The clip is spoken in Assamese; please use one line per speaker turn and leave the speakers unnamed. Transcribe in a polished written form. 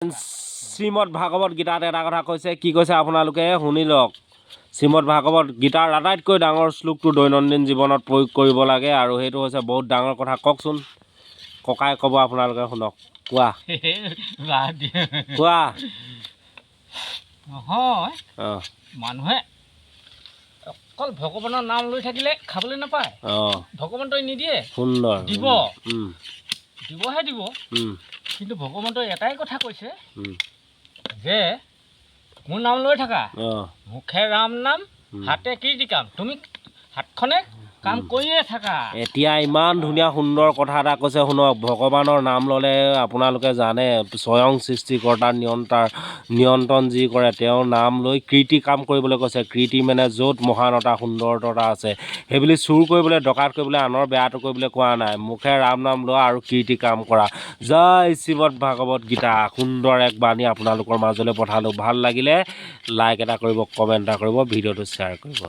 শ্ৰীমদ ভাগৱত গীতাত এটা কথা কৈছে, কি কৈছে আপোনালোকে শুনি লওক। শ্ৰীমদ ভাগৱত গীতাৰ আটাইতকৈ ডাঙৰ শ্লোকটো দৈনন্দিন জীৱনত প্ৰয়োগ কৰিব লাগে, আৰু সেইটো হৈছে বহুত ডাঙৰ কথা। কওকচোন, ককাই ক'ব, আপোনালোকে শুনক। কোৱা কোৱা।
নহয়,
অঁ
মানুহে অকল ভগৱানৰ নাম লৈ থাকিলে খাবলৈ নাপায়। ভগৱন্তই নিদিয়ে,
সুন্দৰ
দিব, দিবহে দিব। কিন্তু ভগৱন্তই এটাই কথা কৈছে যে মোৰ নাম লৈ থাকা, মুখে ৰাম নাম, হাতে কীৰ্তি কাম। তুমি হাতখনে কাম কৰিয়ে থাকা।
এতিয়া ইমান ধুনীয়া সুন্দৰ কথা এটা কৈছে, শুনক। ভগৱানৰ নাম ল'লে আপোনালোকে জানে, স্বয়ং সৃষ্টিকৰ্তাৰ নিয়ন্ত্ৰণ যি কৰে, তেওঁৰ নাম লৈ কীৰ্তি কাম কৰিবলৈ কৈছে। কীৰ্তি মানে য'ত মহানতা সুন্দৰতা আছে, সেইবুলি চুৰ কৰিবলৈ, ডকাত কৰিবলৈ, আনৰ বেয়াটো কৰিবলৈ কোৱা নাই। মুখে ৰাম নাম লোৱা আৰু কীৰ্তি কাম কৰা। জয় শ্ৰীমদ ভাগৱত গীতা। সুন্দৰ এক বাণী আপোনালোকৰ মাজলৈ পঠালোঁ। ভাল লাগিলে লাইক এটা কৰিব, কমেণ্ট এটা কৰিব, ভিডিঅ'টো শ্বেয়াৰ কৰিব।